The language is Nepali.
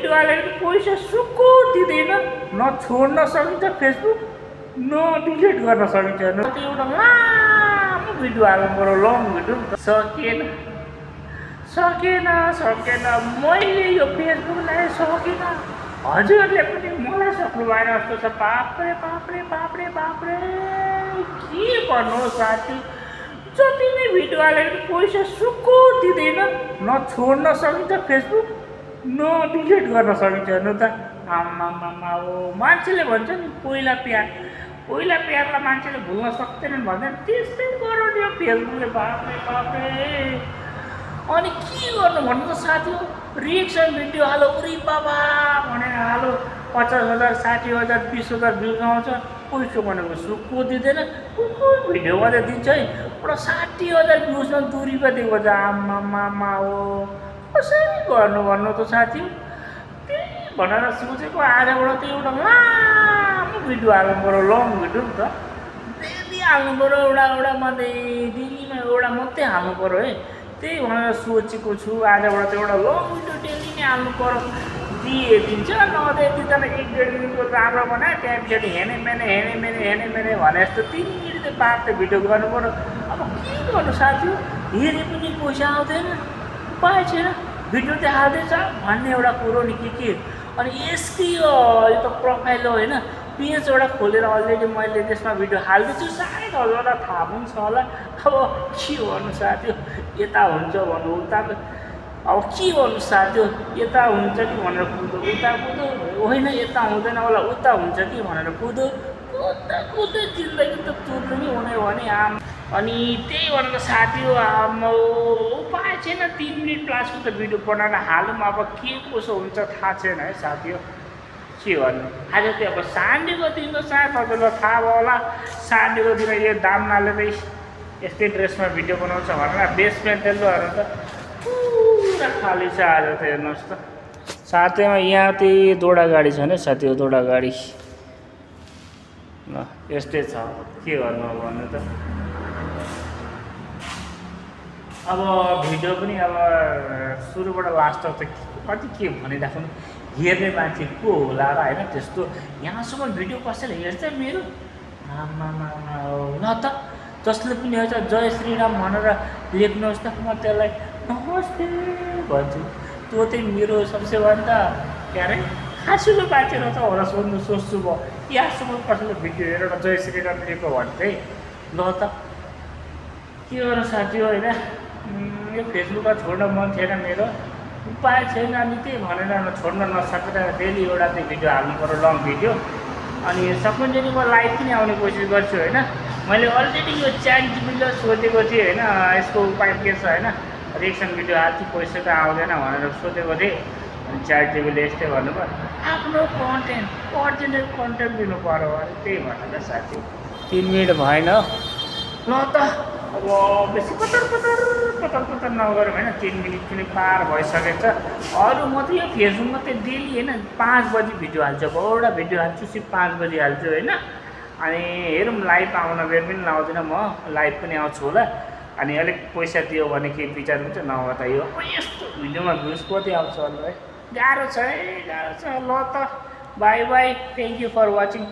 भिडियो हालेर पैसा सुक्कु दिँदैन, न छोड्न सकिन्छ फेसबुक, न डिलिट गर्न सकिन्छ। न त एउटा लामो भिडियो हाल्नु पर्यो, लङ भिडियो सकेन मैले यो फेसबुकलाई सकिनँ। हजुरहरूले पनि मलाई सक्नु भएन जस्तो छ। बाप्रे के भन्नु साथी, जति नै भिडियो हालेर पैसा सुक्कु दिँदैन, न छोड्न सकिन्छ फेसबुक, न डिलिट गर्न सकिन्छ। हेर्नु त आम्मामा हो, मान्छेले भन्छ नि पहिला प्यारलाई मान्छेले भुल्न सक्दैनन् भन्दैन, त्यस्तै गराउने हो फेसबुकले। बाप्रे अनि के गर्नु भन्नु त साथी हो, रिएक्सन भिडियो हालो उरी बाबा भनेर हालो, 50,000 60,000 20,000 भ्युज आउँछ, पैसा भनेको सुक्कु दिँदैन। कुन भिडियो मात्रै दिन्छ है, एउटा 60,000 भ्युजमा 2 रुपियाँ दिएको छ। आम्मामा हो, कसरी गर्नु भन्नु त साथी। त्यही भनेर सोचेको आजबाट त एउटा लामो भिडियो हाल्नु पऱ्यो, लङ भिडियो नि त, डेली हाल्नु पऱ्यो। एउटा मात्रै डेलीमा एउटा मात्रै हाल्नु पऱ्यो है। त्यही भनेर सोचेको छु, आजबाट त एउटा लङ भिडियो डेली नै हाल्नु पऱ्यो। दिन्छ नदिँदैन, 1-1.5 दिनको राम्रो बनायो, त्यहाँ पछाडि हेने मेने भने जस्तो 3 मिनट बाटो भिडियो गर्नु पऱ्यो। अब के गर्नु साथी हो, हेरे पनि पैसा आउँदैन, उपाय छैन, भिडियो त हाल्दैछ भन्ने एउटा कुरो नि के। अनि यसकै यो त प्रोफाइल हो होइन, पेज एउटा खोलेर अलरेडी मैले त्यसमा भिडियो हाल्दैछु, सायद हजुरलाई थाहा पनि छ होला। अब के गर्नु साथी हो, यता हुन्छ भन्नु उता, अब के गर्नु साथी हो, यता हुन्छ कि भनेर कुदो, उता कुदो होइन, यता हुँदैन होला उता हुन्छ कि भनेर कुदो जिन्दगी त तुर्नु नि हुने भने अनि त्यही भनेर साथी हो। उपाय छैन, 3 मिनट प्लसको त भिडियो बनाएर हालौँ। अब के कसो हुन्छ थाहा छैन है साथी हो, के गर्नु। आज चाहिँ अब सन्डेको दिन त सायद तपाईँलाई थाहा भयो होला, सन्डेको दिन यो दाम नालेर यस्तै ड्रेसमा भिडियो बनाउँछ भनेर बेसमेन्ट डेलोहरू त पुरा खाली छ आज त। हेर्नुहोस् त साथैमा यहाँ त्यही दोडा गाडी छ नि साथी हो, दोडा गाडी ल यस्तै छ, के गर्नु भन्नु त। अब भिडियो पनि अब सुरुबाट लास्ट त कति के भनिराख्नु, हेर्ने मान्छे को होला र होइन, त्यस्तो यहाँसम्म भिडियो कसैले हेर्छ मेरो। आमामा ल त, जसले पनि हेर्छ जय श्रीराम भनेर लेख्नुहोस् त, म त्यसलाई नमस्ते भन्छु। त्यो चाहिँ मेरो सबसे भन्दा के अरे खासुलो मान्छे रहेछ होला सोच्छु म। यहाँसम्म कसैले भिडियो हेरेर जय श्रीराम लेखेको भन्थे ल त, के गर्नु साथी हो होइन। यो फेसबुकमा छोड्न मन थिएन मेरो, उपाय छैन। अनि त्यही भनेर छोड्न नसकेर डेली एउटा चाहिँ भिडियो हाल्नु पऱ्यो, लङ भिडियो। अनि सकुन्जेली म लाइभ पनि आउने कोसिस गर्छु होइन। मैले अलरेडी यो ChatGPT सोधेको थिएँ होइन, यसको उपाय के छ होइन, रिएक्सन भिडियो हाल्छु पैसा त आउँदैन भनेर सोधेको थिएँ। अनि ChatGPT यस्तै भन्नुभयो, आफ्नो कन्टेन्ट ओरिजिनल कन्टेन्ट दिनु पऱ्यो अरे, त्यही भनेर साथी 3 मिनट भएन ल त। अब बेसी पतर नगरौँ होइन, 3 मिनट पनि पार भइसकेको छ। अरू म त यो फेसबुकमा त डेली होइन 5 बजी भिडियो हाल्छु, अब एउटा भिडियो हाल्छु सिर्फ 5 बजी हाल्छु होइन। अनि हेरौँ लाइभ आउन बेर पनि लाउँदिनँ म, लाइभ पनि आउँछु होला। अनि अलिक पैसा दियो भने केही विचार हुन्छ, नभए त यो यस्तो भिडियोमा भ्युज कति आउँछ होला है, गाह्रो छ है, गाह्रो छ। ल त bye, thank you for watching.